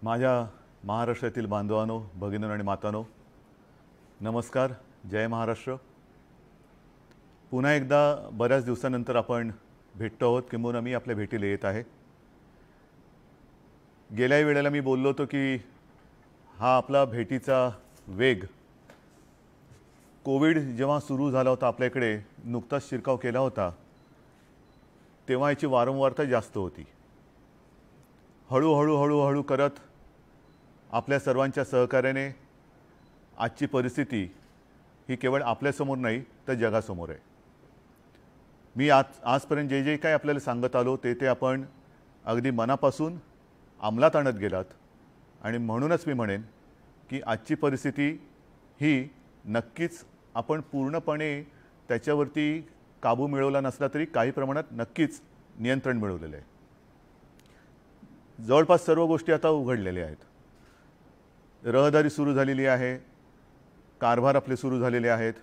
माझ्या महाराष्ट्रातील बांधवांनो, भगिनींनो आणि मातांनो, नमस्कार. जय महाराष्ट्र. पुन्हा एकदा बऱ्याच दिवसानंतर आपण भेटतो आहोत, किंबहुना मी आपल्या भेटीला येत आहे. गेल्याही वेळेला मी बोललो होतो की हा आपला भेटीचा वेग कोविड जेव्हा सुरू झाला होता, आपल्याकडे नुकताच शिरकाव केला होता, तेव्हा याची वारंवारता जास्त होती. हळूहळू करत आपल्या सर्वांच्या सहकार्याने आजची परिस्थिती ही केवळ आपल्यासमोर नाही तर जगासमोर आहे. मी आजपर्यंत जे जे काही आपल्याला सांगत आलो ते आपण अगदी मनापासून अंमलात आणत गेलात. आणि म्हणूनच मी म्हणेन की आजची परिस्थिती ही नक्कीच आपण पूर्णपणे त्याच्यावरती काबू मिळवला नसला तरी काही प्रमाणात नक्कीच नियंत्रण मिळवलेलं आहे. जवळपास सर्व गोष्टी आता उघडलेल्या आहेत. रहदारी सुरू झालेली आहे, कारभार आपले सुरू झालेले आहेत,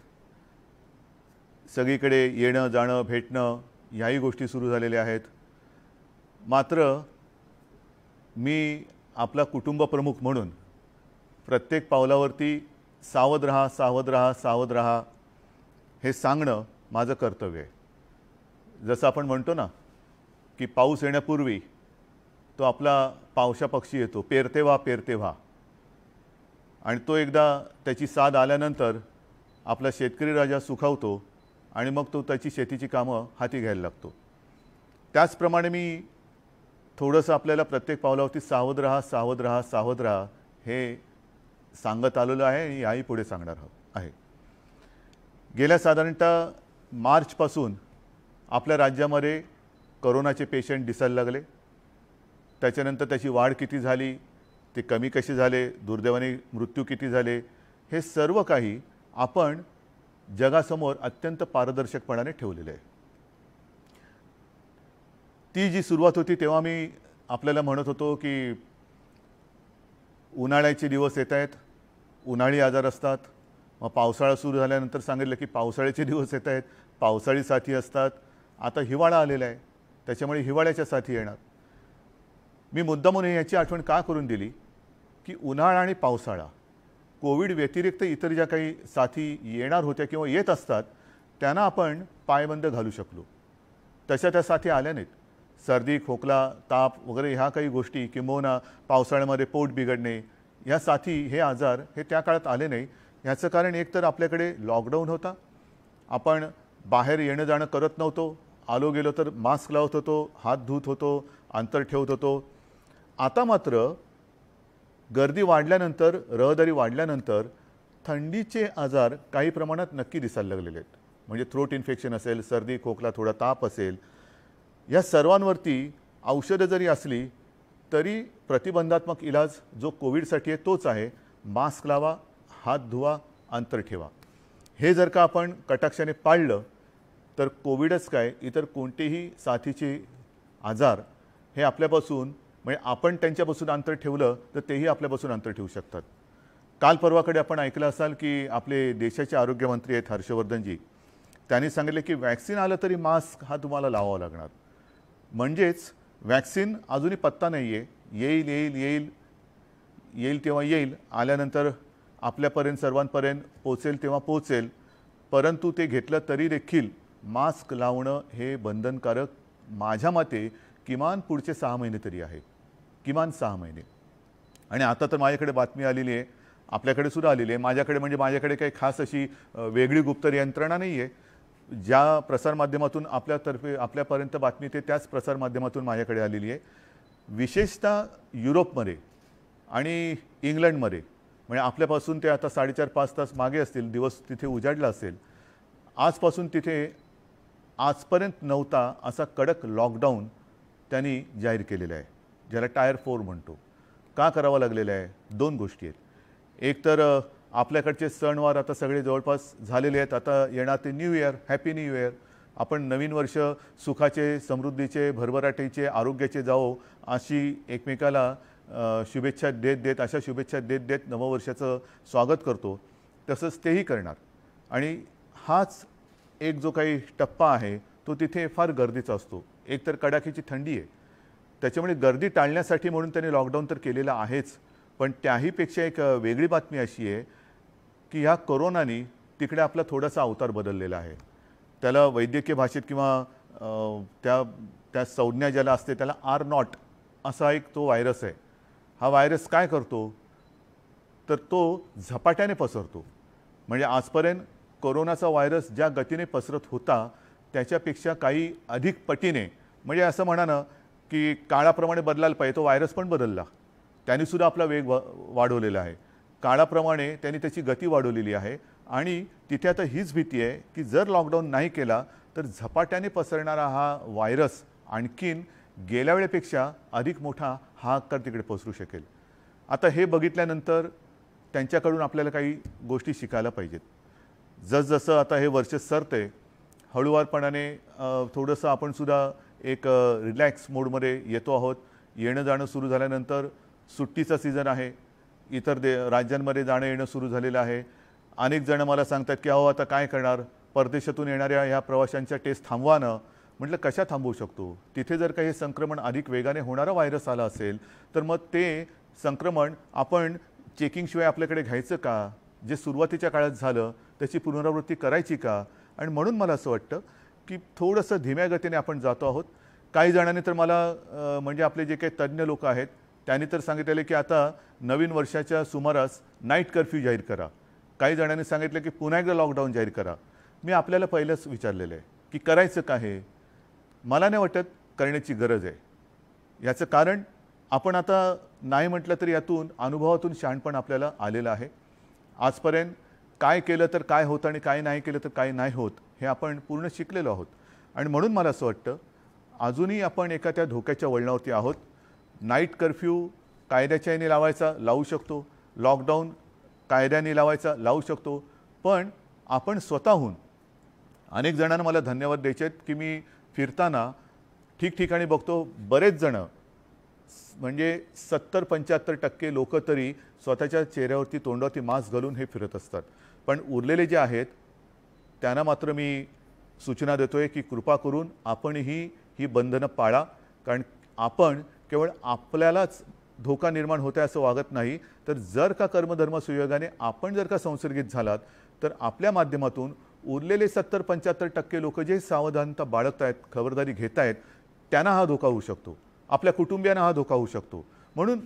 सगळीकडे येणं जाणं भेटणं ह्याही गोष्टी सुरू झालेल्या आहेत. मात्र मी आपला कुटुंब प्रमुख म्हणून प्रत्येक पावलावरती सावध रहा, सावध रहा, सावध रहा हे सांगणं माझं कर्तव्य आहे. जसं आपण म्हणतो ना की पाऊस येण्यापूर्वी तो आपला पावसा पक्षी येतो, पेरते व्हा पेरते व्हा. आणि तो एकदा त्याची साथ आल्यानंतर आपला शेतकरी राजा सुखावतो आणि मग तो त्याची शेतीची कामं हाती घ्यायला लागतो. त्याचप्रमाणे मी थोडंसं आपल्याला प्रत्येक पावलावरती सावध रहा, सावध रहा, सावध रहा हे सांगत आलेलं आहे आणि याही पुढे सांगणार आहे. गेल्या साधारणतः मार्चपासून आपल्या राज्यामध्ये कोरोनाचे पेशंट दिसायला लागले. त्याच्यानंतर त्याची वाढ किती झाली, ते कमी कसे झाले, दुर्दैवाने मृत्यू किती झाले, हे सर्व काही आपण जगासमोर अत्यंत पारदर्शकपणाने ठेवलेले आहे. ती जी सुरुवात होती तेव्हा मी आपल्याला म्हणत होतो की उन्हाळ्याचे दिवस येत आहेत, उन्हाळी आजार असतात. मग पावसाळा सुरू झाल्यानंतर सांगितलं की पावसाळ्याचे दिवस येत आहेत, पावसाळी साथी असतात. आता हिवाळा आलेला आहे, त्याच्यामुळे हिवाळ्याच्या साथी येणार. मी मुद्दामून याची आठवण का करून दिली की उन्हाळा आणि पावसाळा कोविड व्यतिरिक्त इतर ज्या काही साथी येणार होत्या किंवा येत असतात त्यांना आपण पायबंद घालू शकलो. तशा त्या साथी आल्या नाहीत. सर्दी, खोकला, ताप वगैरे ह्या काही गोष्टी किंबहुना पावसाळ्यामध्ये पोट बिघडणे ह्या साथी, हे आजार हे त्या काळात आले नाही. ह्याचं कारण एकतर आपल्याकडे लॉकडाऊन होता, आपण बाहेर येणं जाणं करत नव्हतो, आलो गेलो तर मास्क लावत होतो, हात धुत होतो, अंतर ठेवत होतो. आता मात्र गर्दी वाढल्यानंतर, रहदारी वाढल्यानंतर थंडीचे आजार काही प्रमाणात नक्की दिसायला लागलेले आहेत. म्हणजे थ्रोट इन्फेक्शन असेल, सर्दी, खोकला, थोडा ताप असेल, या सर्वांवरती औषधं जरी असली तरी प्रतिबंधात्मक इलाज जो कोविडसाठी आहे तोच आहे. मास्क लावा, हात धुवा, अंतर ठेवा. हे जर का आपण कटाक्षाने पाळलं तर कोविडच काय, इतर कोणतेही साथीचे आजार हे आपल्यापासून, म्हणजे आपण त्यांच्यापासून अंतर ठेवलं तर तेही आपल्यापासून अंतर ठेवू शकतात. काल परवाकडे आपण ऐकलं असाल की आपले देशाचे आरोग्यमंत्री आहेत हर्षवर्धनजी, त्यांनी सांगितले की वॅक्सिन आलं तरी मास्क हा तुम्हाला लावावा लागणार. म्हणजेच वॅक्सिन अजूनही पत्ता नाही आहे. येईल येईल येईल येईल तेव्हा येईल, आल्यानंतर आपल्यापर्यंत सर्वांपर्यंत पोचेल तेव्हा पोचेल. परंतु ते घेतलं तरी देखील मास्क लावणं हे बंधनकारक माझ्या मते किमान पुढचे 6 महिने तरी आहे, किमान 6 महिने. आणि आता तर माझ्याकडे बातमी आलेली आहे, आपल्याकडे सुद्धा आलेली आहे. माझ्याकडे काही खास अशी वेगळी गुप्त यंत्रणा नाही आहे. ज्या प्रसारमाध्यमातून आपल्यापर्यंत बातमी येते त्याच प्रसारमाध्यमातून माझ्याकडे आलेली आहे. विशेषतः युरोपमध्ये आणि इंग्लंडमध्ये, म्हणजे आपल्यापासून ते आता 4.5-5 तास मागे असतील, दिवस तिथे उजाडला असेल, आजपासून तिथे आजपर्यंत नव्हता असा कडक लॉकडाऊन त्यांनी जाहीर केलेला आहे, ज्याला टायर 4 म्हणतो. का करावा लागलेला आहे? 2 गोष्टी आहेत. एक तर आपल्याकडचे सणवार आता सगळे जवळपास झालेले आहेत. आता येणार ते new year, happy new year. आपण नवीन वर्ष सुखाचे, समृद्धीचे, भरभराटीचे, आरोग्याचे जावो अशी एकमेकाला शुभेच्छा देत अशा शुभेच्छा देत नववर्षाचं स्वागत करतो. तसंच तेही करणार. आणि हाच एक जो काही टप्पा आहे तो तिथे फार गर्दीचा असतो. एक तर कडाक्याची थंडी आहे, त्याच्यामुळे गर्दी टाळण्यासाठी म्हणून त्यांनी लॉकडाऊन तर केलेला आहेच, पण त्याहीपेक्षा एक वेगळी बातमी अशी आहे की ह्या कोरोनाने तिकडे आपला थोडासा अवतार बदललेला आहे. त्याला वैद्यकीय भाषेत किंवा त्या त्या संज्ञा ज्याला असते त्याला R0 असा एक तो व्हायरस आहे. हा व्हायरस काय करतो तर तो झपाट्याने पसरतो. म्हणजे आजपर्यंत कोरोनाचा व्हायरस ज्या गतीने पसरत होता त्याच्यापेक्षा काही अधिक पटीने, म्हणजे असं म्हणा ना की काळाप्रमाणे बदलायला पाहिजे, तो व्हायरस पण बदलला. त्यानेसुद्धा आपला वेग वाढवलेला आहे. काळाप्रमाणे त्यांनी त्याची गती वाढवलेली आहे आणि तिथे आता हीच भीती आहे की जर लॉकडाऊन नाही केला तर झपाट्याने पसरणारा हा व्हायरस आणखीन गेल्या वेळेपेक्षा अधिक मोठा हाहाकार तिकडे पसरू शकेल. आता हे बघितल्यानंतर त्यांच्याकडून आपल्याला काही गोष्टी शिकायला पाहिजेत. जसजसं आता हे वर्ष सरते हळूवारपणाने थोडंसं आपण सुद्धा एक रिलॅक्स मोडमध्ये येतो आहोत. येणं जाणं सुरू झाल्यानंतर सुट्टीचा सीझन आहे, इतर राज्यांमध्ये जाणं येणं सुरू झालेलं आहे. अनेक जण मला सांगतात की अहो आता काय करणार, परदेशातून येणाऱ्या ह्या प्रवाशांच्या टेस्ट थांबवा ना. म्हटलं कशा थांबवू शकतो, तिथे जर काही संक्रमण अधिक वेगाने होणारा व्हायरस आला असेल तर मग ते संक्रमण आपण चेकिंगशिवाय आपल्याकडे घ्यायचं का, जे सुरुवातीच्या काळात झालं त्याची पुनरावृत्ती करायची का. आणि म्हणून मला असं वाटतं की थोडंसं धीम्या गतीने आपण जातो आहोत. काही जणांनी तर मला म्हणजे आपले जे काही तज्ज्ञ लोक आहेत त्यांनी तर सांगितलेले की आता नवीन वर्षाच्या सुमारास नाईट कर्फ्यू जाहीर करा. काही जणांनी सांगितलं की पुन्हा एकदा लॉकडाऊन जाहीर करा. मी आपल्याला पहिलंच विचारलेलं आहे की करायचं का हे. मला नाही वाटत करण्याची गरज आहे. याचं कारण आपण आता नाही म्हटलं तरी यातून अनुभवातून शहाणपण आपल्याला आलेलं आहे. आजपर्यंत काय केलं तर काय होतं आणि काय नाही केलं तर काय नाही होत हे आपण पूर्ण शिकलेलो आहोत. आणि म्हणून मला असं वाटतं अजूनही आपण एका त्या धोक्याच्या वळणावरती आहोत. नाईट कर्फ्यू कायद्याच्या याने लावायचा लावू शकतो, लॉकडाऊन कायद्याने लावायचा लावू शकतो, पण आपण स्वतःहून अनेक जणांना मला धन्यवाद द्यायचे आहेत की मी फिरताना ठिकठिकाणी बघतो बरेच जण म्हणजे 70-75% लोक तरी स्वतःच्या चेहऱ्यावरती तोंडावरती मास्क घालून हे फिरत असतात. पण उरलेले जे आहेत त्यांना मात्र मी सूचना देतोय की कृपा करून आपणही ही बंधनं पाळा. कारण आपण केवळ आपल्यालाच धोका निर्माण होत आहे असं वागत नाही, तर जर का कर्मधर्म सुयोगाने आपण जर का संसर्गित झालात तर आपल्या माध्यमातून उरलेले 70-75% लोक जे सावधानता बाळगत आहेत, खबरदारी घेत आहेत, त्यांना हा धोका होऊ शकतो, आपल्या कुटुंबियांना हा धोका होऊ शकतो. म्हणून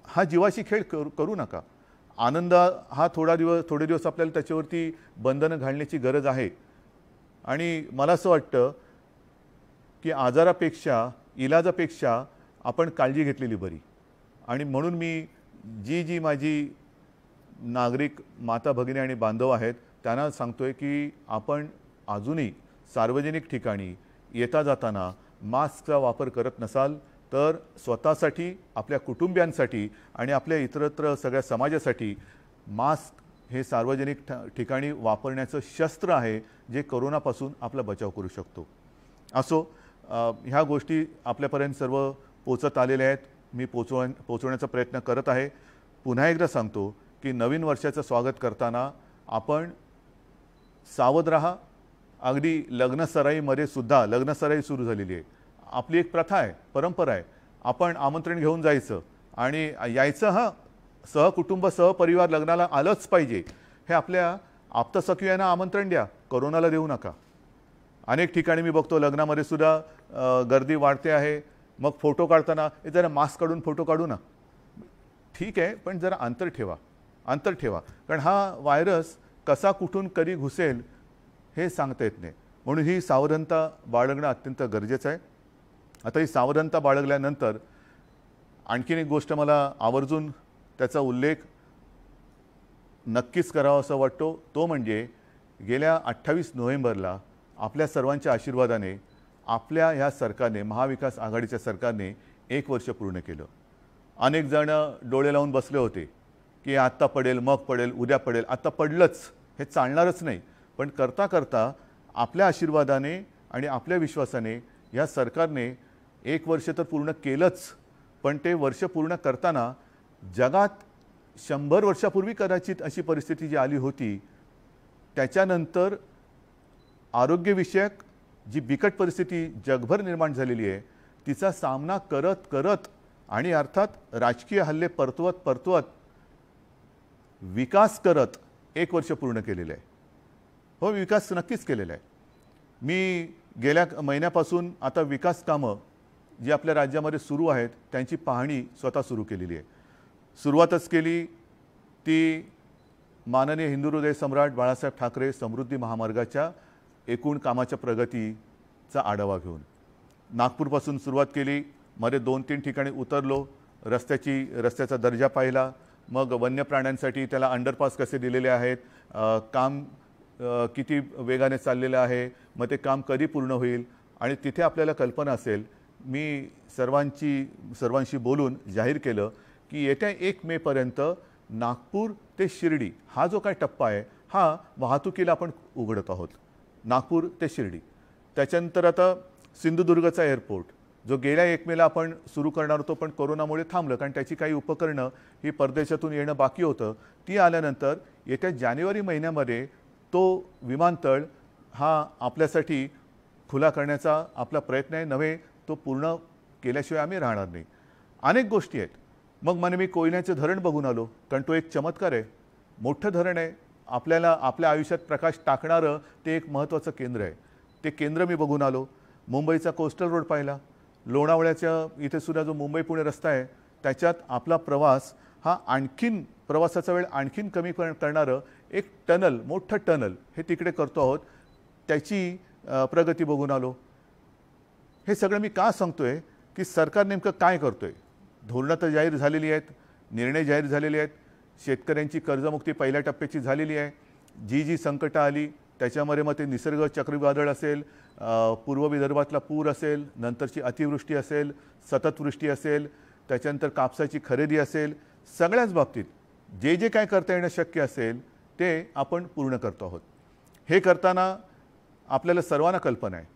हा जीवाशी खेळ करू नका. आनंद हा थोडे दिवस आपल्याला त्याच्यावरती बंधनं घालण्याची गरज आहे. आणि मला असं वाटतं की आजारापेक्षा इलाजापेक्षा आपण काळजी घेतलेली बरी. आणि म्हणून मी जी माझी नागरिक माता भगिनी आणि बांधव आहेत त्यांना सांगतोय की आपण अजूनही सार्वजनिक ठिकाणी येता जाताना मास्कचा वापर करत नसाल तर स्वतःसाठी, आपल्या कुटुंबियांसाठी आणि आपल्या इतरत्र सगळ्या समाजासाठी मास्क हे सार्वजनिक ठिकाणी वापरण्याचं शस्त्र आहे जे कोरोनापासून आपला बचाव करू शकतो. असो, ह्या गोष्टी आपल्यापर्यंत सर्व पोचत आलेल्या आहेत. मी पोचवण्याचा प्रयत्न करत आहे. पुन्हा एकदा सांगतो की नवीन वर्षाचं स्वागत करताना आपण सावध राहा. अगदी लग्नसराईमध्ये सुद्धा लग्नसराई सुरू झालेली आहे. आपली एक प्रथा आहे, परंपरा आहे, आपण आमंत्रण घेऊन जायचं आणि यायचं. हा सहकुटुंब सहपरिवार लग्नाला आलंच पाहिजे. हे आपल्या आप्तसखियांना आमंत्रण द्या, कोरोनाला देऊ नका. अनेक ठिकाणी मी बघतो लग्नामध्ये सुद्धा गर्दी वाढते आहे. मग फोटो काढताना जरा मास्क काढून फोटो काढू ना. ठीक आहे, पण जरा अंतर ठेवा. कारण हा व्हायरस कसा कुठून कधी घुसेल हे सांगता येत नाही. म्हणून ही सावधानता बाळगणं अत्यंत गरजेचं आहे. आता ही सावधानता बाळगल्यानंतर आणखीन एक गोष्ट मला आवर्जून त्याचा उल्लेख नक्कीच करावा असं वाटतो. तो म्हणजे गेल्या 28 नोव्हेंबरला आपल्या सर्वांच्या आशीर्वादाने आपल्या ह्या सरकारने, महाविकास आघाडीच्या सरकारने 1 वर्ष पूर्ण केलं. अनेक जण डोळे लावून बसले होते की आत्ता पडेल, मग पडेल, उद्या पडेल. आता पडलंच, हे चालणारच नाही. पण करता करता आपल्या आशीर्वादाने आणि आपल्या विश्वासाने या सरकारने 1 वर्ष तर पूर्ण केलंच. पण ते वर्ष पूर्ण करताना जगात 100 वर्षापूर्वी कदाचित अशी परिस्थिती जी आली होती त्याच्यानंतर आरोग्यविषयक जी बिकट परिस्थिती जगभर निर्माण झालेली आहे तिचा सामना करत करत आणि अर्थात राजकीय हल्ले परतवत विकास करत 1 वर्ष पूर्ण केलेलं आहे. हो, विकास नक्कीच केलेला आहे. मी गेल्या महिन्यापासून आता विकास कामं जी आपल्या राज्यामध्ये सुरू आहेत त्यांची पाहणी स्वतः सुरू केलेली आहे. सुरुवातच केली ती माननीय हिंदू हृदय सम्राट बाळासाहेब ठाकरे समृद्धी महामार्गाच्या एकूण कामाच्या प्रगतीचा आढावा घेऊन. नागपूरपासून सुरुवात केली, मध्ये 2-3 ठिकाणी उतरलो, रस्त्याचा दर्जा पाहिला, मग वन्य प्राण्यांसाठी त्याला अंडरपास कसे दिलेले आहेत, काम किती वेगाने चाललेलं आहे, मग ते काम कधी पूर्ण होईल. आणि तिथे आपल्याला कल्पना असेल, मी सर्वांशी बोलून जाहीर केलं की येत्या 1 मेपर्यंत नागपूर ते शिर्डी हा जो काय टप्पा आहे हा वाहतुकीला आपण उघडत आहोत. नागपूर ते शिर्डी. त्याच्यानंतर आता सिंधुदुर्गचा एअरपोर्ट जो गेल्या 1 मेला आपण सुरू करणार होतो, पण कोरोनामुळे थांबलं, कारण त्याची काही उपकरणं ही परदेशातून येणं बाकी होतं. ती आल्यानंतर येत्या जानेवारी महिन्यामध्ये तो विमानतळ हा आपल्यासाठी खुला करण्याचा आपला प्रयत्न आहे. नव्हे, तो पूर्ण केल्याशिवाय आम्ही राहणार नाही. अनेक गोष्टी आहेत. मग म्हणे मी कोयन्याचं धरण बघून आलो, कारण तो एक चमत्कार आहे. मोठं धरण आहे, आपल्याला आपल्या आयुष्यात प्रकाश टाकणारं ते एक महत्त्वाचं केंद्र आहे. ते केंद्र मी बघून आलो. मुंबईचा कोस्टल रोड पाहिला. लोणावळ्याच्या इथे सुद्धा जो मुंबई पुणे रस्ता आहे त्याच्यात आपला प्रवास हा प्रवासाचा वेळ आणखीन कमी करणारं एक टनल, मोठं टनल हे तिकडे करतो आहोत. त्याची प्रगती बघून आलो. हे सगळं मी का सांगतोय की सरकार नेमकं काय करतोय. धोरणं तर जाहीर झालेली आहेत, निर्णय जाहीर झालेले आहेत. शेतकऱ्यांची कर्जमुक्ती पहिल्या टप्प्याची झालेली आहे. जी संकटं आली त्याच्यामध्ये मग ते निसर्ग चक्रीवादळ असेल, पूर्व विदर्भातला पूर असेल, नंतरची अतिवृष्टी असेल, सततवृष्टी असेल, त्याच्यानंतर कापसाची खरेदी असेल, सगळ्याच बाबतीत जे काय करता येणं शक्य असेल ते आपण पूर्ण करतो आहोत. हे करताना आपल्याला सर्वांना कल्पना आहे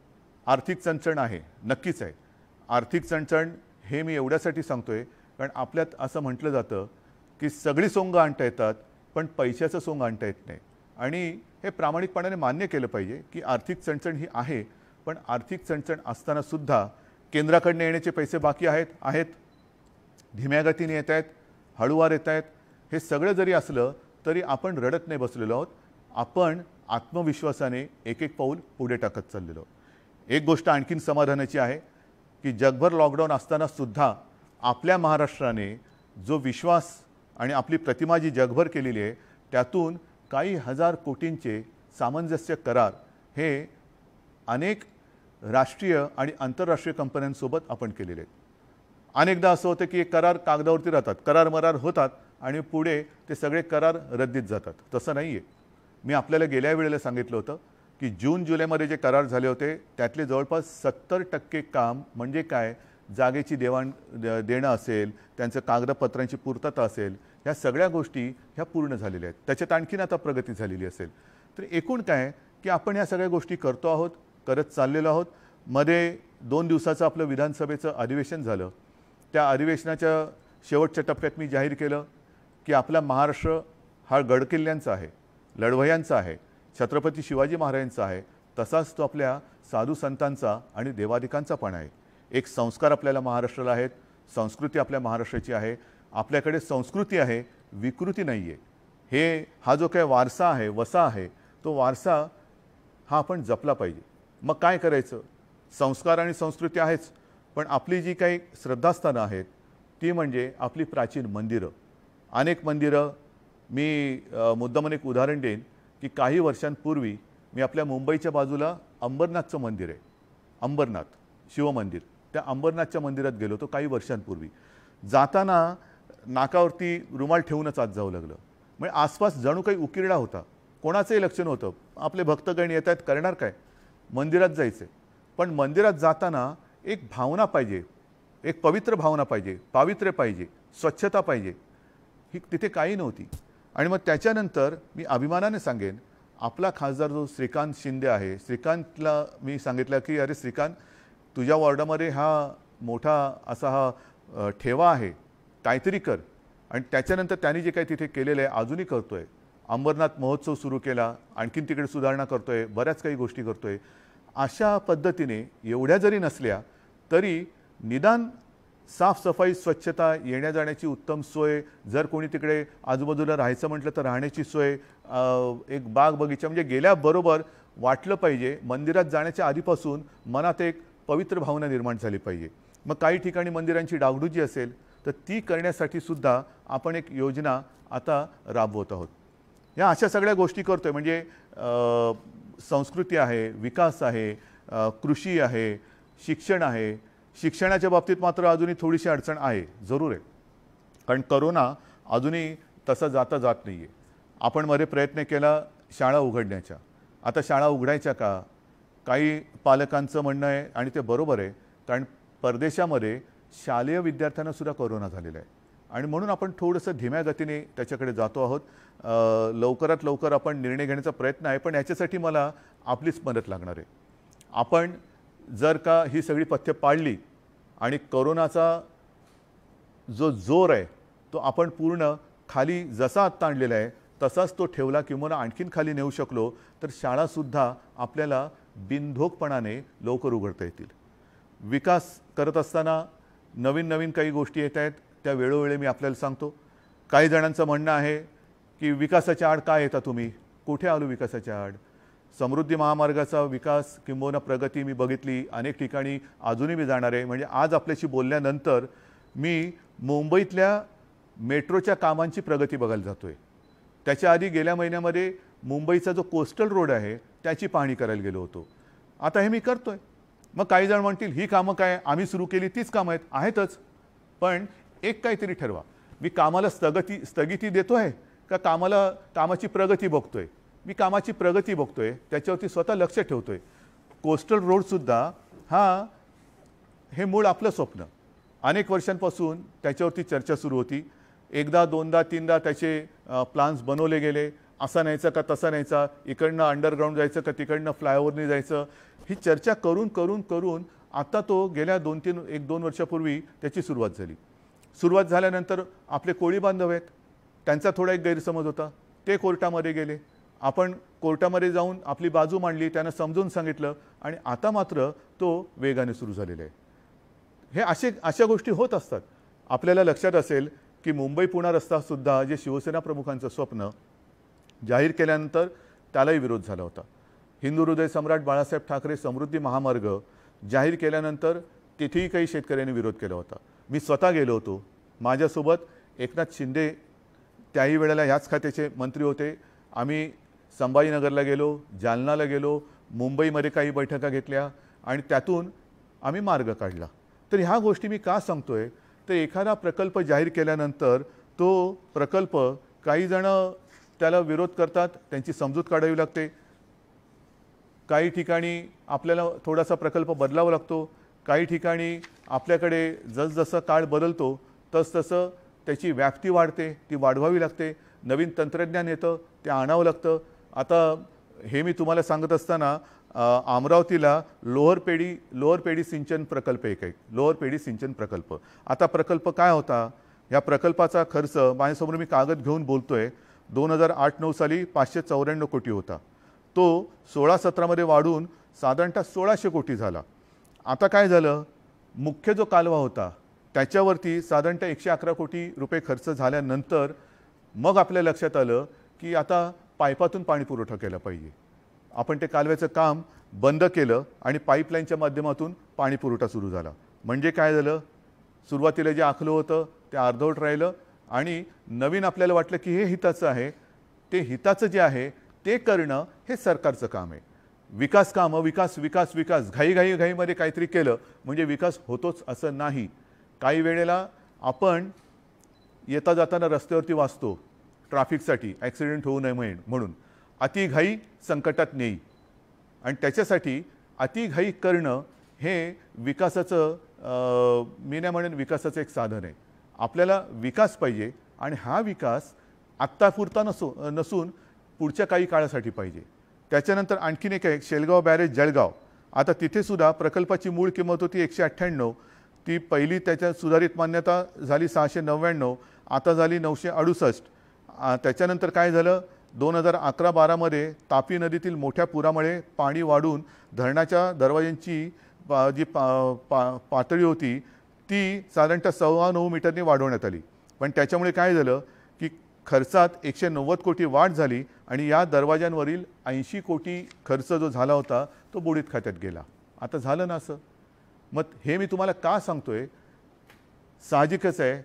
आर्थिक चणचण आहे, नक्कीच आहे. आर्थिक चणचण हे मी एवढ्यासाठी सांगतोय कारण आपल्यात असं म्हटलं जातं की सगळी सोंगं आणता येतात पण पैशाचं सोंग आणता येत नाही. आणि हे प्रामाणिकपणाने मान्य केलं पाहिजे की आर्थिक चणचण ही आहे, पण आर्थिक चणचण असतानासुद्धा केंद्राकडनं येण्याचे पैसे बाकी आहेत, धीम्या गतीने येत आहेत, हळूवार येत आहेत. हे सगळं जरी असलं तरी आपण रडत नाही बसलेलो आहोत. आपण आत्मविश्वासाने एक पाऊल पुढे टाकत चाललेलो. एक गोष्ट आणखीन समाधानाची आहे की जगभर लॉकडाऊन असतानासुद्धा आपल्या महाराष्ट्राने जो विश्वास आणि आपली प्रतिमा जी जगभर केलेली आहे त्यातून काही हजार कोटींचे सामंजस्य करार हे अनेक राष्ट्रीय आणि आंतरराष्ट्रीय कंपन्यांसोबत आपण केलेले आहेत. अनेकदा असं होतं की करार कागदावरती राहतात, करार होतात आणि पुढे ते सगळे करार रद्दीत जातात. तसं नाही आहे. मी आपल्याला गेल्या वेळेला सांगितलं होतं की जून-जुलैमध्ये जे करार झाले होते त्यातले जवळपास 70% काम म्हणजे काय, जागेची देणं असेल, त्यांचं कागदपत्रांची पूर्तता असेल, ह्या सगळ्या गोष्टी ह्या पूर्ण झालेल्या आहेत. त्याच्यात आणखीन आता प्रगती झालेली असेल. तर एकूण काय की आपण ह्या सगळ्या गोष्टी करतो आहोत, करत चाललेलो आहोत. मध्ये 2 दिवसाचं आपलं विधानसभेचं अधिवेशन झालं. त्या अधिवेशनाच्या शेवटच्या टप्प्यात मी जाहीर केलं की आपला महाराष्ट्र हा गडकिल्ल्यांचा आहे, लढवयांचा आहे, छत्रपती शिवाजी महाराजांचा आहे, तसाच तो आपल्या साधू संतांचा आणि देवादिकांचा पण आहे. एक संस्कार आपल्याला महाराष्ट्राला आहेत, संस्कृती आपल्या महाराष्ट्राची आहे. आपल्याकडे संस्कृती आहे, विकृती नाही आहे. हा जो काही वारसा आहे, वसा आहे, तो वारसा हा आपण जपला पाहिजे. मग काय करायचं. संस्कार आणि संस्कृती आहेच, पण आपली जी काही श्रद्धास्थानं आहेत ती म्हणजे आपली प्राचीन मंदिरं. अनेक मंदिरं मी मुद्दामून एक उदाहरण देईन की काही वर्षांपूर्वी मी आपल्या मुंबईच्या बाजूला अंबरनाथचं मंदिर आहे, अंबरनाथ शिवमंदिर, त्या अंबरनाथच्या मंदिरात गेलो होतो काही वर्षांपूर्वी. जाताना नाकावरती रुमाल ठेवूनच आत जावं लागलं. म्हणजे आसपास जणू काही उकिरडा होता, कोणाचंही लक्ष नव्हतं. आपले भक्तगण येत आहेत, करणार काय, मंदिरात जायचं. पण मंदिरात जाताना एक भावना पाहिजे, एक पवित्र भावना पाहिजे, पावित्र्य पाहिजे, स्वच्छता पाहिजे. ही तिथे काही नव्हती. आणि मग त्याच्यानंतर मी अभिमानाने सांगेन आपला खासदार जो श्रीकांत शिंदे आहे, श्रीकांतला मी सांगितलं की अरे श्रीकांत, तुझ्या वॉर्डामध्ये हा मोठा असा हा ठेवा आहे, काहीतरी कर. आणि त्याच्यानंतर त्यांनी जे काही तिथे केलेलं आहे अजूनही करतोय. अंबरनाथ महोत्सव सुरू केला, आणखीन तिकडे सुधारणा करतोय, बऱ्याच काही गोष्टी करतोय. अशा पद्धतीने एवढ्या जरी नसल्या तरी निदान साफसफाई स्वच्छता येण्या जाण्याची उत्तम सोय, जर कोणी तिकडे आजूबाजूला राहायचं म्हटलं तर राहण्याची सोय, एक बाग बगीचा, म्हणजे गेल्याबरोबर वाटलं पाहिजे मंदिरात जाण्याच्या आधीपासून मनात एक पवित्र भावना निर्माण झाली पाहिजे. मग काही ठिकाणी मंदिरांची डागडुजी असेल तर ती करण्यासाठी सुद्धा आपण एक योजना आता राबवत आहोत. या अशा सगळ्या गोष्टी करतोय. म्हणजे संस्कृती आहे, विकास आहे, कृषी आहे, शिक्षण आहे. शिक्षणाच्या बाबतीत मात्र अजूनही थोडीशी अडचण आहे, जरूर आहे, कारण करोना अजूनही तसा जात नाही आहे. आपण मध्ये प्रयत्न केला शाळा उघडण्याचा. आता शाळा उघडायच्या का? काही पालकांचं म्हणणं आहे आणि ते बरोबर आहे, कारण परदेशामध्ये शालेय विद्यार्थ्यांना सुद्धा कोरोना झालेला आहे आणि म्हणून आपण थोडंसं धीम्या गतीने त्याच्याकडे जातो आहोत. लवकरात लवकर आपण निर्णय घेण्याचा प्रयत्न आहे, पण याच्यासाठी मला आपलीच मदत लागणार आहे. आपण जर का ही सगळी पथ्य पाळली आणि कोरोनाचा जो जोर आहे तो आपण पूर्ण खाली जसा आत्ता आणलेला आहे तसाच तो ठेवला किंवा आणखीन खाली नेऊ शकलो तर शाळासुद्धा आपल्याला बिनधोकपणाने लवकर उघडता येतील. विकास करत असताना नवीन नवीन काही गोष्टी येत आहेत, त्या वेळोवेळी मी आपल्याला सांगतो. काही जणांचं म्हणणं आहे की विकासाच्या आड काय येता तुम्ही? कुठे आलो विकासाच्या आड? समृद्धी महामार्गाचा विकास किंबहुना प्रगती मी बघितली, अनेक ठिकाणी अजूनही मी जाणार आहे. म्हणजे आज आपल्याशी बोलल्यानंतर मी मुंबईतल्या मेट्रोच्या कामांची प्रगती बघायला जातोय. त्याच्या आधी गेल्या महिन्यामध्ये मुंबईचा जो कोस्टल रोड आहे त्याची पाहणी करायला गेलो होतो. आता हे मी करतोय. मग काही जण म्हणतील ही कामं काय आम्ही सुरू केली तीच कामं आहेतच, पण एक काहीतरी ठरवा. मी कामाला स्थगिती देतोय का कामाची प्रगती बघतोय? मी कामाची प्रगती बघतोय, त्याच्यावरती स्वतः लक्ष ठेवतोय. कोस्टल रोडसुद्धा हे मूळ आपलं स्वप्न. अनेक वर्षांपासून त्याच्यावरती चर्चा सुरू होती. एकदा दोनदा तीनदा त्याचे प्लान्स बनवले गेले. असा न्यायचा का तसा न्यायचा, इकडनं अंडरग्राऊंड जायचं का तिकडनं फ्लायओव्हरने जायचं, ही चर्चा करून करून करून आता तो गेल्या 1-2 वर्षापूर्वी त्याची सुरुवात झाली. सुरुवात झाल्यानंतर आपले कोळी बांधव आहेत, त्यांचा थोडा एक गैरसमज होता, ते कोर्टामध्ये गेले. आपण कोर्टामध्ये जाऊन आपली बाजू मांडली, त्यांना समजून सांगितलं आणि आता मात्र तो वेगाने सुरू झालेला आहे. हे अशा गोष्टी होत असतात. आपल्याला लक्षात असेल की मुंबई पुणे रस्तासुद्धा जे शिवसेना प्रमुखांचं स्वप्न जाहीर केल्यानंतर त्यालाही विरोध झाला होता. हिंदू हृदय सम्राट बाळासाहेब ठाकरे समृद्धी महामार्ग जाहीर केल्यानंतर तिथेही काही शेतकऱ्यांनी विरोध केला होता. मी स्वतः गेलो होतो. माझ्यासोबत एकनाथ शिंदे त्याही वेळेला ह्याच खात्याचे मंत्री होते. आम्ही संभाजीनगरला गेलो, जालनाला गेलो, मुंबईमध्ये काही बैठका घेतल्या आणि त्यातून आम्ही मार्ग काढला. तर ह्या गोष्टी मी का सांगतोय तर एखादा प्रकल्प जाहीर केल्यानंतर तो प्रकल्प काही जण त्याला विरोध करतात, त्यांची समजूत काढावी लागते. काही ठिकाणी आपल्याला थोडासा प्रकल्प बदलावा लागतो. काही ठिकाणी आपल्याकडे जसजसं काळ बदलतो तसतसं त्याची व्याप्ती वाढते, ती वाढवावी लागते. नवीन तंत्रज्ञान येतं, ते आणावं लागतं. आता हे मी तुम्हाला सांगत असताना अमरावतीला लोअर पेडी सिंचन प्रकल्प लोअर पेडी सिंचन प्रकल्प. आता प्रकल्प काय होता, या प्रकल्पाचा खर्च माझ्यासमोर मी कागद घेऊन बोलतोय 2008-9 साली 594 कोटी होता. तो 16-17 मध्ये वाढून साधारणतः 1600 कोटी झाला. आता काय झालं, मुख्य जो कालवा होता त्याच्यावरती साधारणतः 111 कोटी रुपये खर्च झाल्यानंतर मग आपल्या लक्षात आलं की आता पाईपातून पाणी पुरवठा केला पाहिजे. आपण ते कालव्याचं काम बंद केलं आणि पाईपलाईनच्या माध्यमातून पाणी पुरवठा सुरू झाला. म्हणजे काय झालं, सुरुवातीला जे आखलं होतं ते अर्धवट राहिलं आणि नवीन आपल्याला वाटलं की हे हिताचं आहे. ते हिताचं जे आहे ते करणं हे सरकारचं काम आहे. विकास कामं विकास घाईमध्ये काहीतरी केलं म्हणजे विकास होतोच असं नाही. काही वेळेला आपण येता जाताना रस्त्यावरती वाचतो ट्रॅफिकसाठी ॲक्सिडेंट होऊ नये म्हणून अतिघाई संकटात नेई, आणि त्याच्यासाठी अतिघाई करणं हे विकासाचं मी नाही म्हणेन विकासाचं एक साधन आहे. आपल्याला विकास पाहिजे आणि हा विकास आत्तापुरता नसून पुढच्या काही काळासाठी पाहिजे. त्याच्यानंतर आणखीन एक आहे शेलगाव बॅरेज जळगाव. आता तिथे सुद्धा प्रकल्पाची मूळ किंमत होती 198, ती पहिली त्याच्या सुधारित मान्यता झाली 699, आता झाली 968. त्याच्यानंतर काय झालं, 2011-12 मध्ये तापी नदीतील मोठ्या पुरामुळे पाणी वाढून धरणाच्या दरवाजांची जी पातळी होती ती साधारणतः 9.25 मीटरनी वाढवण्यात आली. पण त्याच्यामुळे काय झालं की खर्चात 190 कोटी वाढ झाली आणि या दरवाजांवरील 80 कोटी खर्च जो झाला होता तो बुडीत खात्यात गेला. आता झालं ना असं. मग हे मी तुम्हाला का सांगतोय, साहजिकच आहे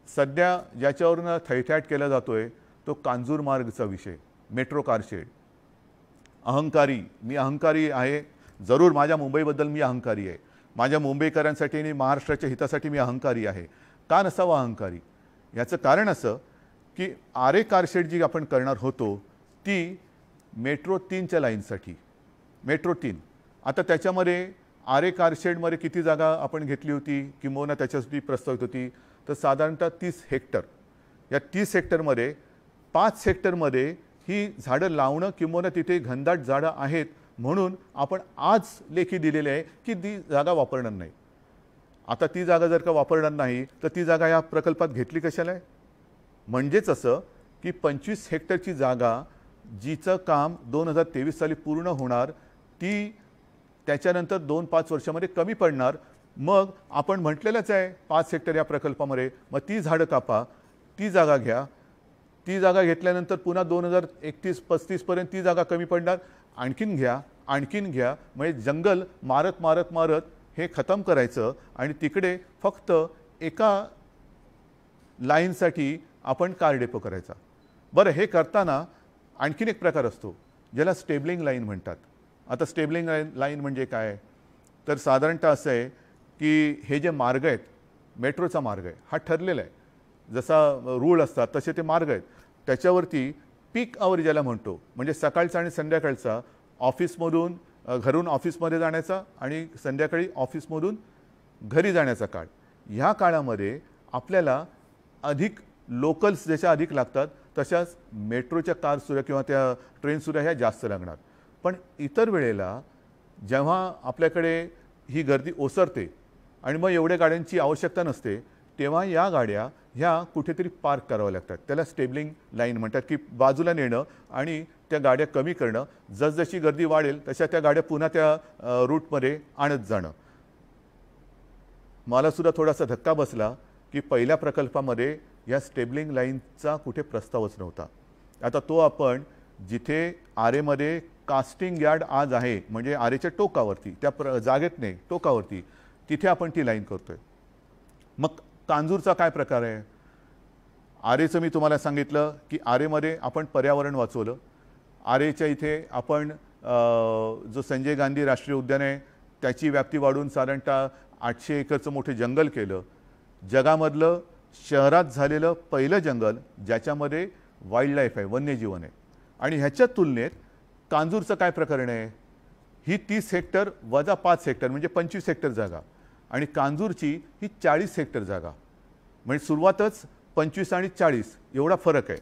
सध्या ज्याच्यावरून थैथयाट केला जातोय तो कांजूरमार्गचा विषय, मेट्रो कारशेड. मी अहंकारी आहे, जरूर माझ्या मुंबईबद्दल मी अहंकारी आहे, माझ्या मुंबईकरांसाठी आणि महाराष्ट्राच्या हितासाठी मी अहंकारी आहे. का नसावा अहंकारी? याचं कारण असं की आरे कारशेड जी आपण करणार होतो ती मेट्रो 3च्या लाईनसाठी, मेट्रो 3. आता त्याच्यामध्ये आरे कारशेडमध्ये किती जागा आपण घेतली होती किंबहुना त्याच्यासाठी प्रस्तावित होती, तर साधारणतः 30 हेक्टर. या 30 हेक्टरमध्ये 5 हेक्टरमध्ये ही झाडं लावणं किंबहुना तिथे घनदाट झाडं आहेत म्हणून आपण आज लेखी दिलेले आहे की ती जागा वापरणार नाही. आता ती जागा जर का वापरणार नाही तर ती जागा या प्रकल्पात घेतली कशाला आहे? म्हणजेच असं की 25 हेक्टरची जागा जिचं काम 2023 साली पूर्ण होणार ती त्याच्यानंतर 2-5 वर्षामध्ये कमी पडणार. मग आपण म्हटलेलंच आहे 5 हेक्टर या प्रकल्पामध्ये, मग ती झाडं कापा, ती जागा घ्या. ती जागा घेतल्यानंतर पुन्हा 2031-35 पर्यंत ती जागा कमी पडणार, आणखीन घ्या, आणखीन घ्या. म्हणजे जंगल मारत मारत मारत हे खतम करायचं आणि तिकडे फक्त एका लाईनसाठी आपण कार डेपो करायचा. बरं, हे करताना आणखीन एक प्रकार असतो ज्याला स्टेबलिंग लाईन म्हणतात. आता स्टेबलिंग लाईन म्हणजे काय? तर साधारणतः असं आहे की हे जे मार्ग आहेत, मेट्रोचा मार्ग आहे हा ठरलेला आहे, जसा रूळ असतात तसे ते मार्ग आहेत. त्याच्यावरती पीक आवर ज्याला म्हणतो, म्हणजे सकाळचा आणि संध्याकाळचा ऑफिसमधून घरून ऑफिसमध्ये जाण्याचा आणि संध्याकाळी ऑफिसमधून घरी जाण्याचा काळ, ह्या काळामध्ये आपल्याला अधिक लोकल्स जशा अधिक लागतात तशाच मेट्रोच्या कारसुद्धा किंवा त्या ट्रेनसुद्धा ह्या जास्त लागणार. पण इतर वेळेला जेव्हा आपल्याकडे ही गर्दी ओसरते आणि मग एवढ्या गाड्यांची आवश्यकता नसते तेव्हा या गाड्या ह्या कुठेतरी पार्क कराव्या लागतात. त्याला स्टेबलिंग लाईन म्हणतात की बाजूला नेणं आणि त्या गाड्या कमी करणं. जसजशी गर्दी वाढेल तशा त्या गाड्या पुन्हा त्या रूटमध्ये आणत जाणं. मला सुद्धा थोडासा धक्का बसला की पहिल्या प्रकल्पामध्ये या स्टेबलिंग लाईनचा कुठे प्रस्तावच नव्हता. आता तो आपण जिथे आरेमध्ये कास्टिंग यार्ड आज आहे, म्हणजे आरेच्या टोकावरती, त्या जागेत नाही टोकावरती, तिथे आपण ती लाईन करतोय. मग कांजूरचा काय प्रकार आहे? आरेचं मी तुम्हाला सांगितलं की आरेमध्ये आपण पर्यावरण वाचवलं. आरेच्या इथे आपण जो संजय गांधी राष्ट्रीय उद्यान आहे त्याची व्याप्ती वाढवून साधारणतः 800 एकरचं मोठे जंगल केलं. जगामधलं शहरात झालेलं पहिलं जंगल ज्याच्यामध्ये वाईल्ड लाईफ आहे, वन्यजीवन आहे. आणि ह्याच्या तुलनेत कांजूरचं काय प्रकरण आहे? ही 30 हेक्टर वजा 5 हेक्टर म्हणजे 25 हेक्टर जागा आणि कांजूरची ही 40 हेक्टर जागा. म्हणजे सुरुवातच 25 आणि 40 एवढा फरक आहे.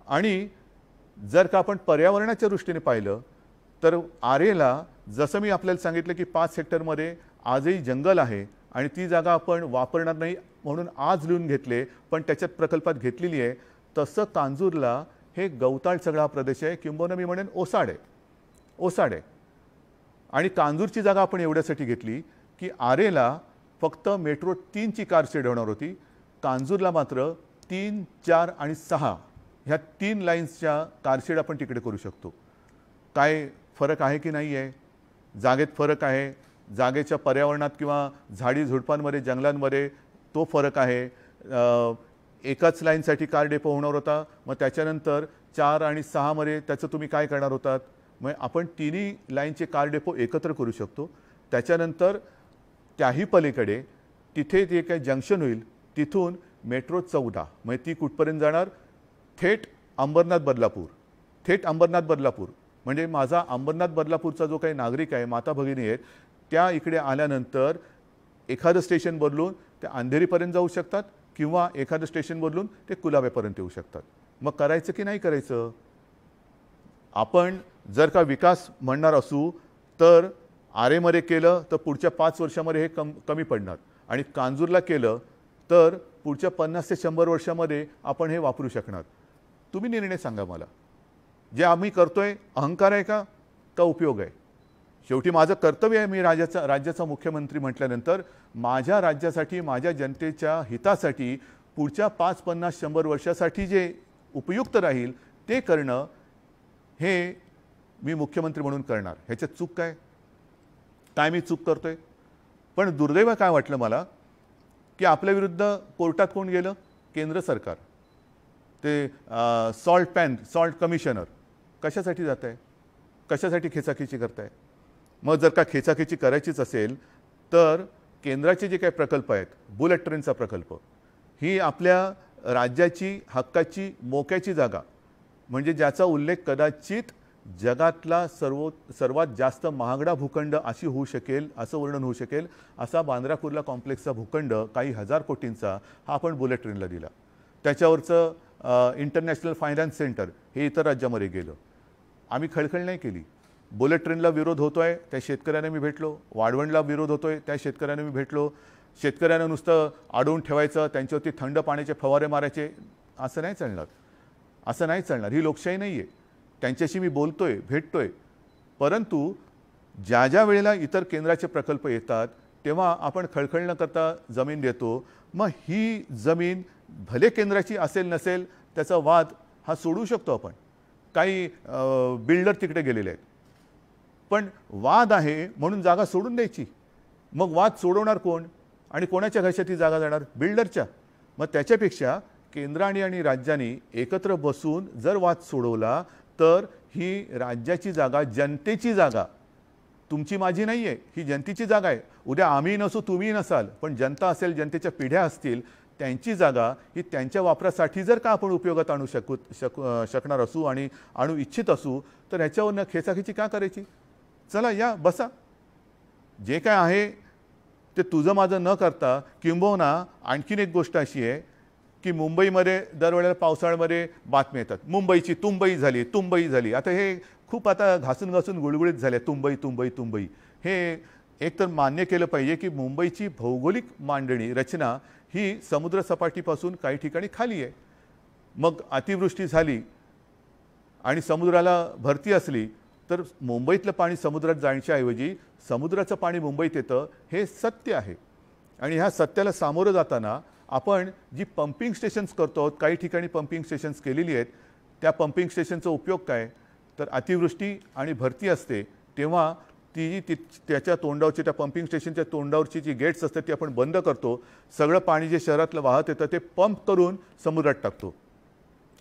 आणि जर का आपण पर्यावरणाच्या दृष्टीने पाहिलं तर आरेला जसं मी आपल्याला सांगितलं की 5 हेक्टरमध्ये आजही जंगल आहे आणि ती जागा आपण वापरणार नाही म्हणून आज लिहून घेतले पण त्याच्यात प्रकल्पात घेतलेली आहे, तसं कांजूरला हे गवताळ सगळा प्रदेश आहे, किंबहुना मी म्हणेन ओसाड आहे, ओसाड आहे. आणि कांजूरची जागा आपण एवढ्यासाठी घेतली की आरेला फक्त मेट्रो 3ची कारशेड होणार होती, कांजूरला मात्र 3, 4 आणि 6 ह्या 3 लाईन्सच्या कारशेड आपण तिकडे करू शकतो. काय फरक आहे की नाही आहे? जागेत फरक आहे, जागेच्या पर्यावरणात किंवा झाडी झुडपांमध्ये जंगलांमध्ये तो फरक आहे. एकाच लाईनसाठी कार डेपो होणार होता, मग त्याच्यानंतर 4 आणि 6 मध्ये त्याचं तुम्ही काय करणार होतात? मग आपण तिन्ही लाईनचे कार डेपो एकत्र करू शकतो. त्याच्यानंतर त्याही पलीकडे तिथे जे काही जंक्शन होईल तिथून मेट्रो 14 म्हणजे ती कुठपर्यंत जाणार? थेट अंबरनाथ बदलापूर, थेट अंबरनाथ बदलापूर. म्हणजे माझा अंबरनाथ बदलापूरचा जो काही नागरिक आहे, माता भगिनी आहेत, त्या इकडे आल्यानंतर एखादं स्टेशन बदलून ते अंधेरीपर्यंत जाऊ शकतात किंवा एखादं स्टेशन बदलून ते कुलाब्यापर्यंत येऊ शकतात. मग करायचं की नाही करायचं? आपण जर का विकास म्हणणार असू तर आरेमध्ये केलं तर पुढच्या 5 वर्षामध्ये हे कमी पडणार आणि कांजूरला केलं तर पुढच्या 50 ते 100 वर्षामध्ये आपण हे वापरू शकणार. तुम्ही निर्णय सांगा मला. जे आम्ही करतोय अहंकार आहे का उपयोग आहे? शेवटी माझं कर्तव्य आहे, मी राज्याचा मुख्यमंत्री म्हटल्यानंतर माझ्या राज्यासाठी, माझ्या जनतेच्या हितासाठी पुढच्या 5, 50, 100 वर्षासाठी जे उपयुक्त राहील ते करणं हे मी मुख्यमंत्री म्हणून करणार. ह्याच्यात चूक काय? काय मी चूक करतोय? पण दुर्दैव काय वाटलं मला की आपल्या विरुद्ध कोर्टात कोण गेलं? केंद्र सरकार. ते सॉल्ट कमिशनर कशासाठी जात आहे? कशासाठी खेचाखेची करताय? मग जर का खेचाखेची करायचीच असेल तर केंद्राचे जे काही प्रकल्प आहेत, बुलेट ट्रेनचा प्रकल्प, ही आपल्या राज्याची हक्काची मोक्याची जागा, म्हणजे ज्याचा उल्लेख कदाचित जगातला सर्वात जास्त महागडा भूखंड अशी होऊ शकेल, असं वर्णन होऊ शकेल असा बांद्रा कुर्ला कॉम्प्लेक्सचा भूखंड काही हजार कोटींचा हा आपण बुलेट ट्रेनला दिला. त्याच्यावरचं इंटरनॅशनल फायनान्स सेंटर हे इतर राज्यामध्ये गेलं. आम्ही खळखळ नाही केली. बुलेट ट्रेनला विरोध होतोय त्या शेतकऱ्यांना मी भेटलो, वाढवणला विरोध होतोय त्या शेतकऱ्यांना मी भेटलो. शेतकऱ्यांना नुसतं अडवून ठेवायचं, त्यांच्यावरती थंड पाण्याचे फवारे मारायचे, असं नाही चालणार. असं नाही चालणार. ही लोकशाही नाही आहे. त्यांच्याशी मी बोलतोय, भेटतोय, परंतु ज्या ज्या वेळेला इतर केंद्राचे प्रकल्प येतात तेव्हा आपण खळखळ न करता जमीन देतो. मग ही जमीन भले केंद्राची असेल नसेल त्याचा वाद हा सोडू शकतो आपण. काही बिल्डर तिकडे गेलेले आहेत, पण वाद आहे म्हणून जागा सोडून द्यायची? मग वाद सोडवणार कोण आणि कोणाच्या घशात ती जागा जाणार? बिल्डरच्या. मग त्याच्यापेक्षा केंद्राने आणि राज्यांनी एकत्र बसून जर वाद सोडवला तर ही राज्याची जागा, जनतेची जागा, तुमची माझी नाही आहे, ही जनतेची जागा आहे. उद्या आम्ही नसू, तुम्ही नसाल, पण जनता असेल, जनतेच्या पिढ्या असतील, त्यांची जागा ही त्यांच्या वापरासाठी जर का आपण उपयोगात आणू शकणार असू आणि आणू इच्छित असू तर ह्याच्यावर खेचाखेची का करायची? चला या बसा. जे काय आहे ते तुझं माझं न करता, किंबहुना आणखीन एक गोष्ट अशी आहे की मुंबईमध्ये दरवेळेला पावसाळ्यामध्ये बातम्या येतात, मुंबईची तुंबई झाली, तुंबई झाली. आता हे खूप आता घासून घासून गुळगुळीत झाले, तुंबई तुंबई तुंबई. हे एक तर मान्य केलं पाहिजे की मुंबईची भौगोलिक मांडणी रचना ही समुद्रसपाटीपासून काही ठिकाणी खाली आहे. मग अतिवृष्टी झाली आणि समुद्राला भरती असली तर मुंबईतलं पाणी समुद्रात जाण्याच्या ऐवजी समुद्राचं पाणी मुंबईत येतं, हे सत्य आहे. आणि ह्या सत्याला सामोरं जाताना आपण जी पंपिंग स्टेशन्स करतो आहोत, काही ठिकाणी पंपिंग स्टेशन्स केलेली आहेत, त्या पंपिंग स्टेशनचा उपयोग काय? तर अतिवृष्टी आणि भरती असते तेव्हा त्याच्या तोंडावरची, त्या पंपिंग स्टेशनच्या तोंडावरची जी गेट्स असतात ती आपण बंद करतो. सगळं पाणी जे शहरातलं वाहत येतं ते पंप करून समुद्रात टाकतो.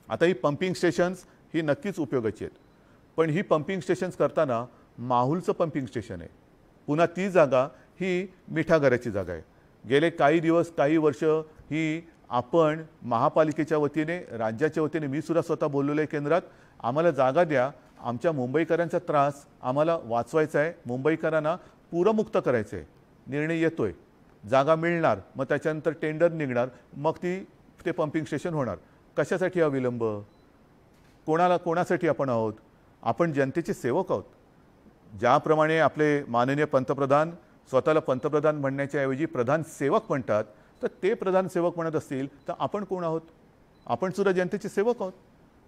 आता ही पंपिंग स्टेशन्स ही नक्कीच उपयोगाची आहेत, पण ही पंपिंग स्टेशन्स करताना माहुलचं पंपिंग स्टेशन आहे. पुन्हा ती जागा ही मिठागराची जागा आहे. गेले काही दिवस, काही वर्ष ही आपण महापालिकेच्या वतीने, राज्याच्या वतीने, मी सुद्धा स्वतः बोललेलो आहे केंद्रात, आम्हाला जागा द्या, आमच्या मुंबईकरांचा त्रास आम्हाला वाचवायचा आहे, मुंबईकरांना पूरमुक्त करायचं आहे. निर्णय येतोय, जागा मिळणार, मग त्याच्यानंतर टेंडर निघणार, मग ते पंपिंग स्टेशन होणार. कशासाठी हा विलंब? कोणासाठी आपण आहोत? आपण जनतेचे सेवक आहोत. ज्याप्रमाणे आपले माननीय पंतप्रधान स्वतःला पंतप्रधान म्हणण्याच्या ऐवजी प्रधान सेवक म्हणतात, तर ते प्रधान सेवक म्हणत असतील तर आपण कोण आहोत? आपण सुद्धा जनतेचे सेवक आहोत.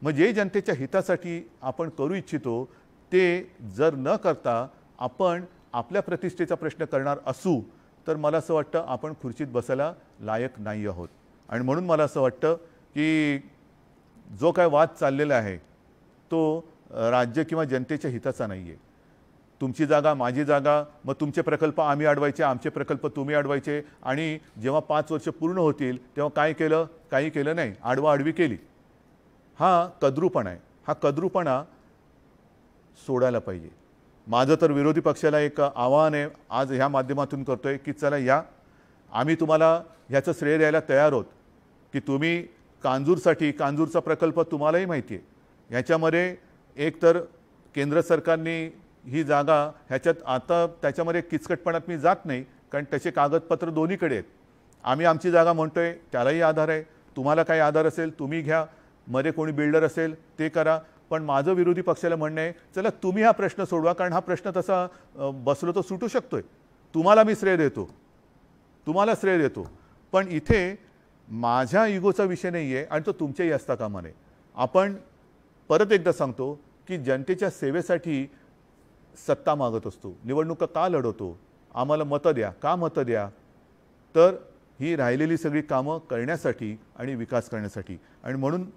मग जे जनतेच्या हितासाठी आपण करू इच्छितो ते जर न करता आपण आपल्या प्रतिष्ठेचा प्रश्न करणार असू तर मला असं वाटतं आपण खुर्चीत बसायला लायक नाही आहोत. आणि म्हणून मला असं वाटतं की जो काय वाद चाललेला आहे तो राज्य किंवा जनतेच्या हिताचा नाही आहे. तुमची जागा, माझी जागा, मग तुमचे प्रकल्प आम्ही अडवायचे, आमचे प्रकल्प तुम्ही अडवायचे, आणि जेव्हा 5 वर्ष पूर्ण होतील तेव्हा काय केलं? काही केलं नाही, आडवाआडवी केली. हा कद्रूपणा आहे. हा कद्रूपणा सोडायला पाहिजे. माझं तर विरोधी पक्षाला एक आवाहन आहे, आज ह्या माध्यमातून करतोय की चला या, आम्ही तुम्हाला ह्याचं श्रेय द्यायला तयार आहोत की तुम्ही कांजूरचा प्रकल्प तुम्हालाही माहिती आहे, ह्याच्यामध्ये एक तर केंद्र सरकारने ही जागा ह्याच्यात, आता त्याच्यामध्ये किचकटपणात मी जात नाही कारण त्याचे कागदपत्र दोन्हीकडे आहेत. आम्ही आमची जागा म्हणतोय, त्यालाही आधार आहे. तुम्हाला काही आधार असेल तुम्ही घ्या, मध्ये कोणी बिल्डर असेल ते करा. पण माझं विरोधी पक्षाला म्हणणं आहे, चला तुम्ही हा प्रश्न सोडवा, कारण हा प्रश्न तसा बसलो तो सुटू शकतोय. तुम्हाला मी श्रेय देतो, तुम्हाला श्रेय देतो, पण इथे माझ्या इगोचा विषय नाही आहे आणि तो तुमच्याही असता कामा नये. आपण परत एकदा सांगतो की जनतेच्या सेवेसाठी सत्ता मागत असतो, निवडणुका का लढवतो, आम्हाला मतं द्या, का मतं द्या, तर ही राहिलेली सगळी कामं करण्यासाठी आणि विकास करण्यासाठी. आणि म्हणून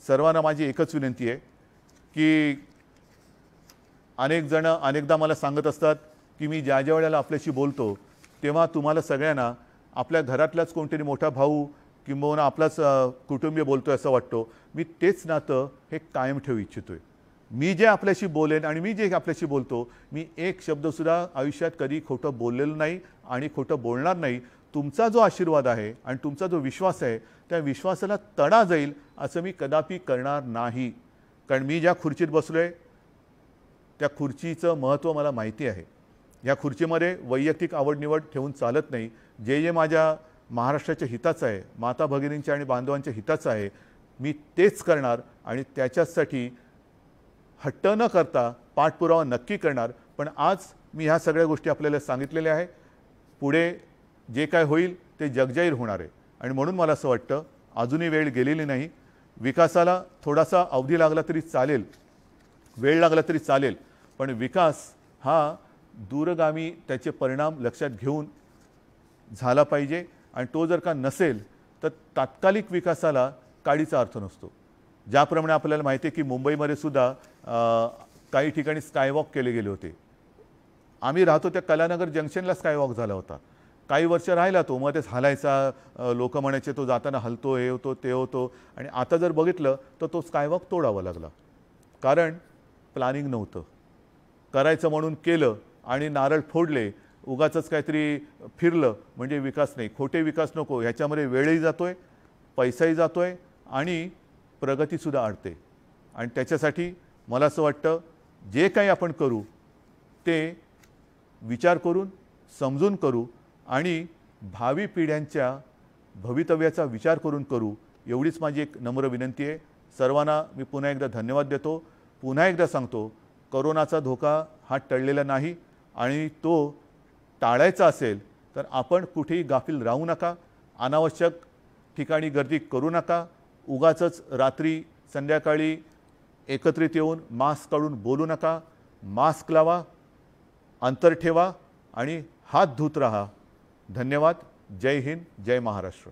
सर्वांना माझी एकच विनंती आहे की अनेक जण अनेकदा मला सांगत असतात की मी ज्या ज्या वेळेला आपल्याशी बोलतो तेव्हा तुम्हाला सगळ्यांना आपल्या घरातलाच कोणतरी मोठा भाऊ किंबहुना आपलाच कुटुंबीय बोलतोय असं वाटतो. मी तेच नातं हे कायम ठेवू इच्छितोय. मी जे आपल्याशी बोलेन आणि मी जे आपल्याशी बोलतो, मी एक शब्दसुद्धा आयुष्यात कधी खोटं बोललेलं नाही आणि खोटं बोलणार नाही. तुमचा जो आशीर्वाद आहे आणि तुमचा जो विश्वास आहे त्या विश्वासाला तडा जाईल असं मी कदापि करणार नाही. कारण मी ज्या खुर्चीत बसलोय त्या खुर्चीचं महत्त्व मला माहिती आहे. या खुर्चीमध्ये वैयक्तिक आवडनिवड ठेवून चालत नाही. जे जे माझ्या महाराष्ट्राच्या हिताचं आहे, माता भगिनींच्या आणि बांधवांच्या हिताचं आहे, मी तेच करणार आणि त्याच्यासाठी हट्ट न करता पाठपुरावा नक्की करणार. पण आज मी ह्या सगळ्या गोष्टी आपल्याला सांगितलेल्या आहे. पुढे जे काय होईल ते जगजाहीर होणार आहे. आणि म्हणून मला असं वाटतं अजूनही वेळ गेलेली नाही. विकासाला थोडासा अवधी लागला तरी चालेल, वेळ लागला तरी चालेल, पण विकास हा दूरगामी त्याचे परिणाम लक्षात घेऊन झाला पाहिजे. आणि तो जर का नसेल तर तात्कालिक विकासाला काडीचा अर्थ नसतो. ज्याप्रमाणे आपल्याला माहिती आहे की मुंबईमध्ये सुद्धा काही ठिकाणी स्कायवॉक केले गेले होते. आम्ही राहतो त्या कलानगर जंक्शनला स्कायवॉक झाला होता. काही वर्ष राहिला तो, मग ते हालायचा, लोक म्हणायचे तो जाताना हलतो, हे होतो ते होतो. आणि आता जर बघितलं तर तो स्कायवॉक तोडावा लागला. कारण प्लॅनिंग नव्हतं. करायचं म्हणून केलं आणि नारळ फोडले, उगाचच काहीतरी फिरलं म्हणजे विकास नाही. खोटे विकास नको. ह्याच्यामध्ये वेळही जातोय, पैसाही जातोय आणि प्रगतीसुद्धा अडते. आणि त्याच्यासाठी मला असं वाटतं जे काही आपण करू ते विचार करून समजून करू आणि भावी पिढ्यांच्या भवितव्याचा विचार करून करू, एवढीच माझी एक नम्र विनंती आहे. सर्वांना मी पुन्हा एकदा धन्यवाद देतो. पुन्हा एकदा सांगतो, कोरोनाचा धोका हा टळलेला नाही आणि तो टाळायचा असेल तर आपण कुठेही गाफील राहू नका. अनावश्यक ठिकाणी गर्दी करू नका. उगाचच रात्री संध्याकाळी एकत्रित येऊन मास्क काढून बोलू नका. मास्क लावा, अंतर ठेवा आणि हात धुत राहा. धन्यवाद. जय हिंद, जय महाराष्ट्र.